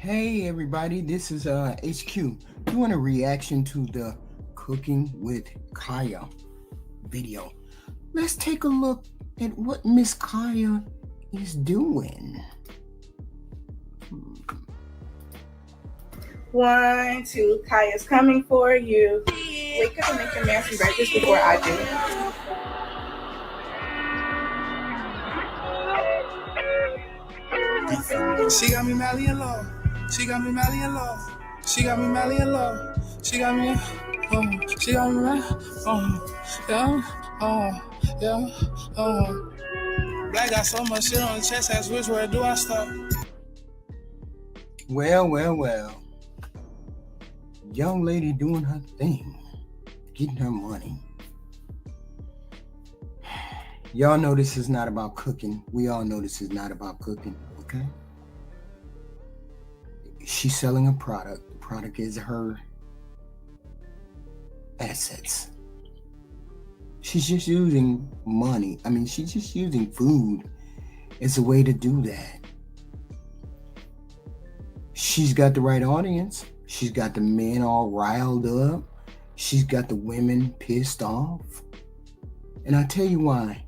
Hey everybody, this is HQ doing a reaction to the Cooking with Kaya video. Let's take a look at what Miss Kaya is doing. One, two, Kaya's coming for you. Wake up and make your nasty breakfast before I do. She got me madly in love. She got me madly in love. She got me madly in love. She got me, she got me mad, yeah, Black got so much shit on the chest, ask which word do I start? Well. Young lady doing her thing, getting her money. Y'all know this is not about cooking. We all know this is not about cooking, okay? She's selling a product. The product is her assets. She's just using money. She's just using food as a way to do that. She's got the right audience. She's got the men all riled up. She's got the women pissed off. And I'll tell you why.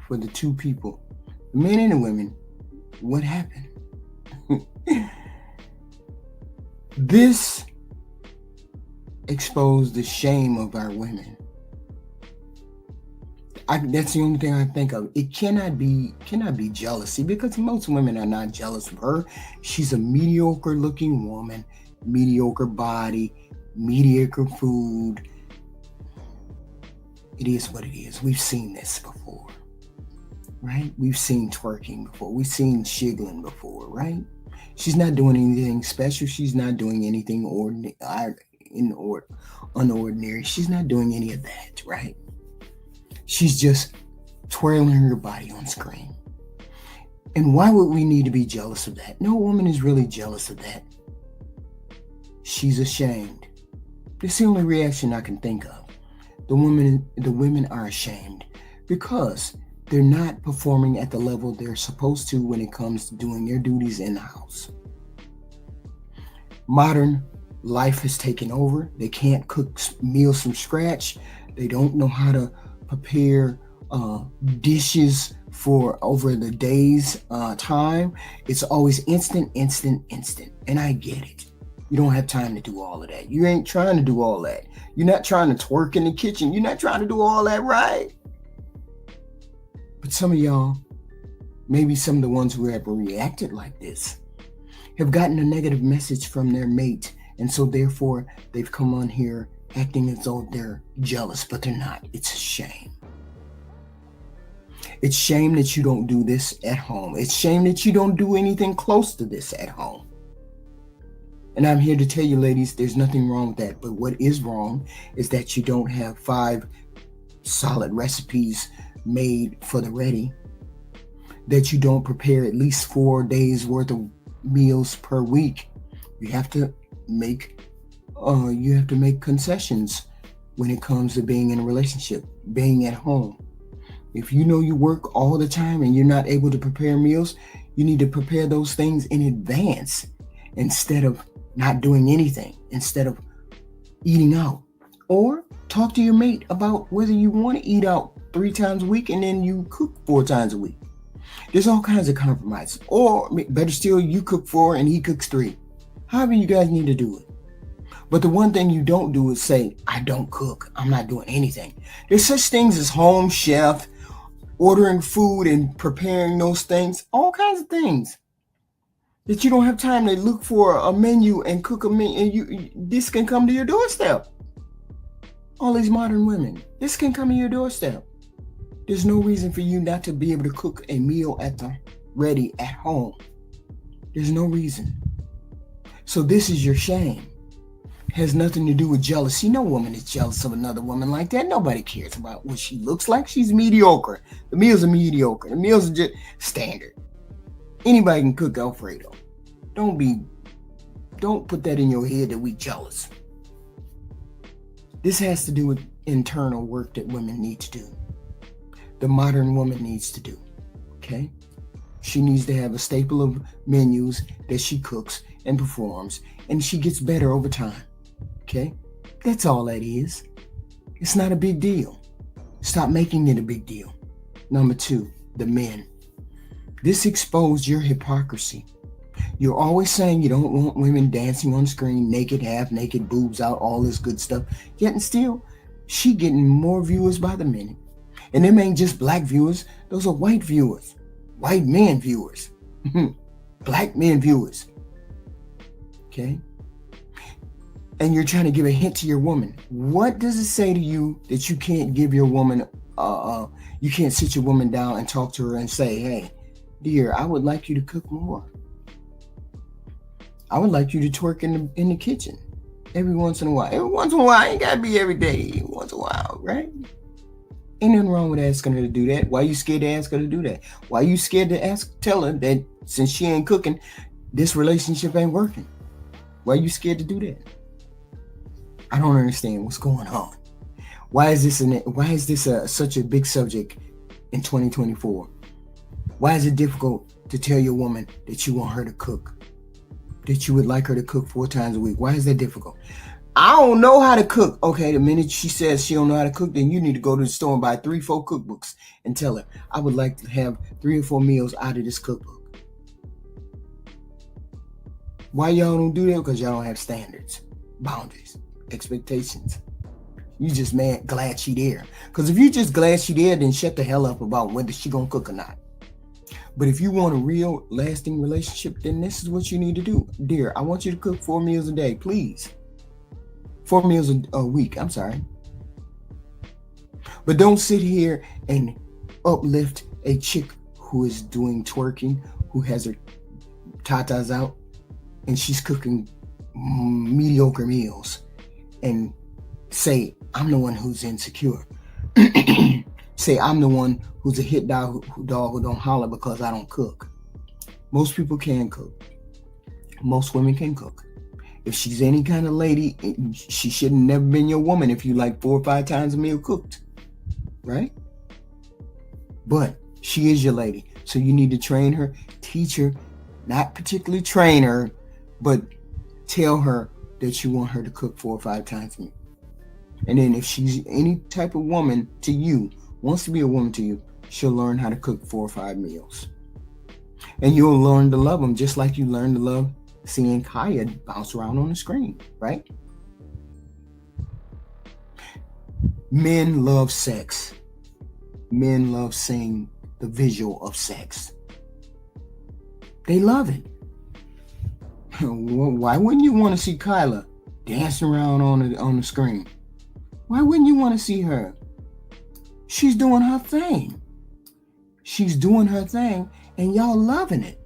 For the two people, the men and the women, what happened? This exposed the shame of our women. That's the only thing I think of. It cannot be jealousy, because most women are not jealous of her. She's a mediocre looking woman, mediocre body, mediocre food. It is what it is. We've seen this before, right? We've seen twerking before. We've seen shiggling before, right? She's not doing anything special. She's not doing anything unordinary. She's not doing any of that, right? She's just twirling her body on screen. And why would we need to be jealous of that? No woman is really jealous of that. She's ashamed. That's the only reaction I can think of. The women are ashamed because they're not performing at the level they're supposed to when it comes to doing their duties in the house. Modern life has taken over. They can't cook meals from scratch. They don't know how to prepare dishes for over the day's time. It's always instant. And I get it. You don't have time to do all of that. You ain't trying to do all that. You're not trying to twerk in the kitchen. You're not trying to do all that, right? But some of y'all, maybe some of the ones who have reacted like this, have gotten a negative message from their mate. And so therefore, they've come on here acting as though they're jealous, but they're not. It's a shame. It's shame that you don't do this at home. It's shame that you don't do anything close to this at home. And I'm here to tell you, ladies, there's nothing wrong with that. But what is wrong is that you don't have 5 solid recipes made for the ready, that you don't prepare at least 4 days worth of meals per week. You have to make concessions when it comes to being in a relationship, being at home. If you know you work all the time and you're not able to prepare meals, you need to prepare those things in advance instead of not doing anything, instead of eating out. Or talk to your mate about whether you want to eat out 3 times a week and then you cook 4 times a week. There's all kinds of compromises. Or better still, you cook 4 and he cooks 3. However you guys need to do it. But the one thing you don't do is say, I don't cook. I'm not doing anything. There's such things as home chef, ordering food and preparing those things, all kinds of things that you don't have time to look for a menu and cook a menu. And this can come to your doorstep. All these modern women, this can come to your doorstep. There's no reason for you not to be able to cook a meal ready at home. There's no reason. So this is your shame. Has nothing to do with jealousy. No woman is jealous of another woman like that. Nobody cares about what she looks like. She's mediocre. The meals are mediocre. The meals are just standard. Anybody can cook Alfredo. Don't put that in your head that we jealous. This has to do with internal work that women need to do. The modern woman needs to do. Okay? She needs to have a staple of menus that she cooks and performs, and she gets better over time. Okay? That's all that is. It's not a big deal. Stop making it a big deal. Number 2, the men. This exposed your hypocrisy. You're always saying you don't want women dancing on screen, naked, half naked, boobs out, all this good stuff. Yet and still, she getting more viewers by the minute. And them ain't just black viewers. Those are white viewers. White men viewers. Black men viewers. Okay? And you're trying to give a hint to your woman. What does it say to you that you can't give your woman, you can't sit your woman down and talk to her and say, hey, dear, I would like you to cook more. I would like you to twerk in the kitchen every once in a while. Every once in a while, ain't gotta be every day. Once in a while, right? Ain't nothing wrong with asking her to do that. Why you scared to ask her to do that? Why you scared to tell her that since she ain't cooking, this relationship ain't working? Why you scared to do that? I don't understand what's going on. Why is this such a big subject in 2024? Why is it difficult to tell your woman that you want her to cook? That you would like her to cook 4 times a week? Why is that difficult? I don't know how to cook. Okay, the minute she says she don't know how to cook, then you need to go to the store and buy 3-4 cookbooks and tell her, I would like to have 3 or 4 meals out of this cookbook. Why y'all don't do that? Because y'all don't have standards, boundaries, expectations. You just glad she there. Because if you just glad she there, then shut the hell up about whether she gonna cook or not. But if you want a real lasting relationship, then this is what you need to do. Dear, I want you to cook 4 meals a day, please. 4 meals a week, I'm sorry. But don't sit here and uplift a chick who is doing twerking, who has her tatas out, and she's cooking mediocre meals, and say, I'm the one who's insecure. Say, I'm the one who's a hit dog who don't holler because I don't cook. Most people can cook. Most women can cook. If she's any kind of lady, she should have never been your woman if you like 4 or 5 times a meal cooked. Right? But she is your lady. So you need to train her, teach her, not particularly train her, but tell her that you want her to cook 4 or 5 times a meal. And then if she's any type of woman to you, wants to be a woman to you, she'll learn how to cook 4 or 5 meals. And you'll learn to love them just like you learned to love seeing Kaya bounce around on the screen, right? Men love sex. Men love seeing the visual of sex. They love it. Why wouldn't you want to see Kyla dancing around on the screen? Why wouldn't you want to see her? She's doing her thing. She's doing her thing, and y'all loving it.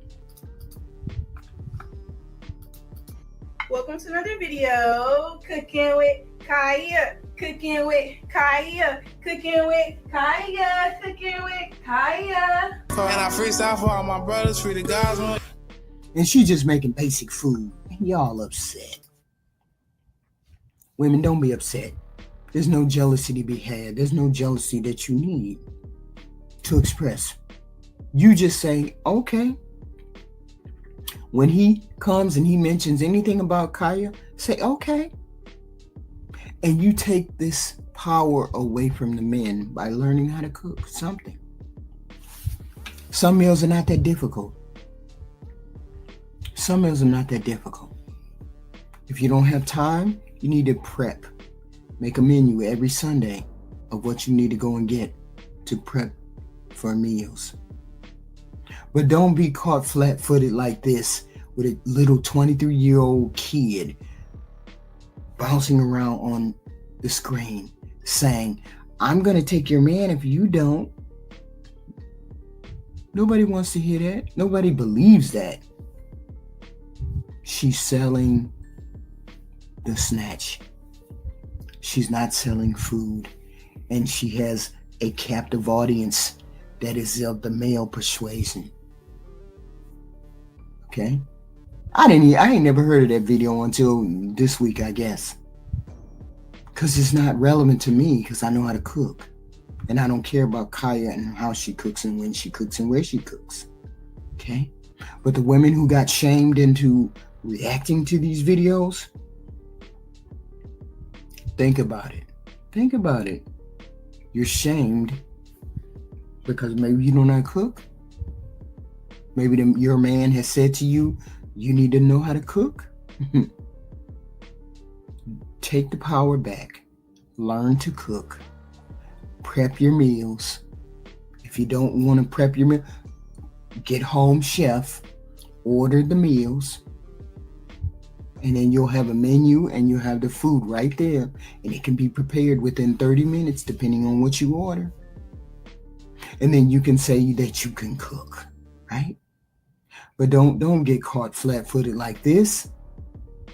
Welcome to another video. Cooking with Kaya. Cooking with Kaya. Cooking with Kaya. Cooking with Kaya. And I freestyle for all my brothers, free the guys. And she just making basic food. And y'all upset. Women, don't be upset. There's no jealousy to be had. There's no jealousy that you need to express. You just say, okay. When he comes and he mentions anything about Kaya, say, okay. And you take this power away from the men by learning how to cook something. Some meals are not that difficult. Some meals are not that difficult. If you don't have time, you need to prep. Make a menu every Sunday of what you need to go and get to prep for meals. But don't be caught flat-footed like this with a little 23-year-old kid bouncing around on the screen saying, I'm going to take your man if you don't. Nobody wants to hear that. Nobody believes that. She's selling the snatch. She's not selling food, and she has a captive audience that is of the male persuasion. Okay? I ain't never heard of that video until this week, I guess. Because it's not relevant to me, because I know how to cook. And I don't care about Kaya and how she cooks and when she cooks and where she cooks. Okay? But the women who got shamed into reacting to these videos, think about it. Think about it. You're shamed because maybe you do not cook. Maybe your man has said to you, you need to know how to cook. Take the power back. Learn to cook. Prep your meals. If you don't want to prep your meal, get Home Chef. Order the meals. And then you'll have a menu and you'll have the food right there. And it can be prepared within 30 minutes depending on what you order. And then you can say that you can cook, right? But don't get caught flat-footed like this.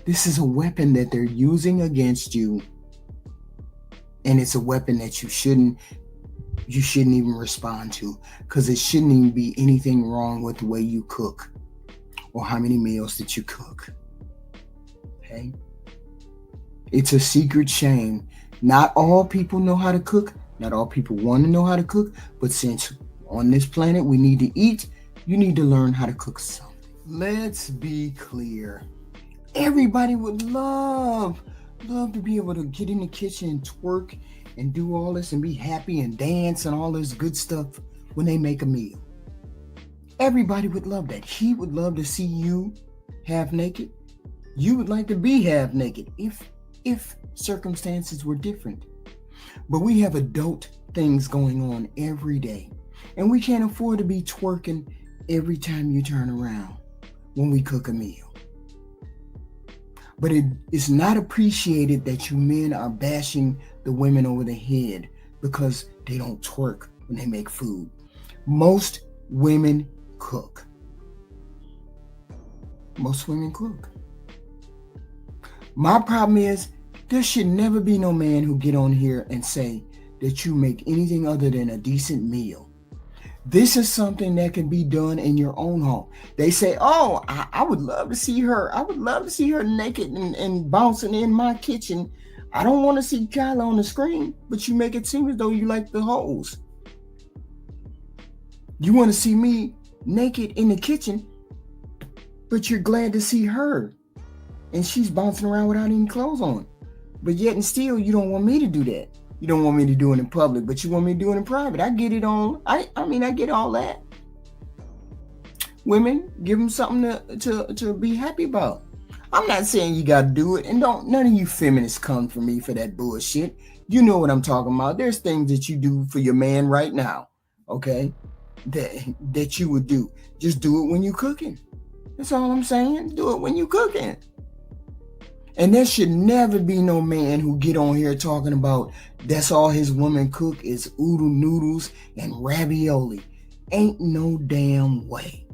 This is a weapon that they're using against you. And it's a weapon that you shouldn't even respond to, because it shouldn't even be anything wrong with the way you cook or how many meals that you cook. Okay? It's a secret shame. Not all people know how to cook. Not all people want to know how to cook. But since on this planet we need to eat, you need to learn how to cook something. Let's be clear. Everybody would love to be able to get in the kitchen and twerk and do all this and be happy and dance and all this good stuff when they make a meal. Everybody would love that. He would love to see you half naked. You would like to be half naked if circumstances were different. But we have adult things going on every day. And we can't afford to be twerking every time you turn around when we cook a meal. But it is not appreciated that you men are bashing the women over the head because they don't twerk when they make food. Most women cook. Most women cook. My problem is there should never be no man who get on here and say that you make anything other than a decent meal. This is something that can be done in your own home. They say, oh, I would love to see her. I would love to see her naked and bouncing in my kitchen. I don't want to see Kyla on the screen, but you make it seem as though you like the hoes. You want to see me naked in the kitchen, but you're glad to see her. And she's bouncing around without any clothes on. But yet and still, you don't want me to do that. You don't want me to do it in public, but you want me to do it in private. I get it all. I get all that. Women, give them something to be happy about. I'm not saying you got to do it. And none of you feminists come for me for that bullshit. You know what I'm talking about. There's things that you do for your man right now, okay, that you would do. Just do it when you're cooking. That's all I'm saying. Do it when you're cooking. And there should never be no man who get on here talking about that's all his woman cook is oodle noodles and ravioli. Ain't no damn way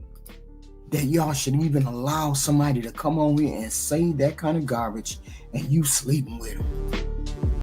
that y'all should even allow somebody to come on here and say that kind of garbage and you sleeping with them.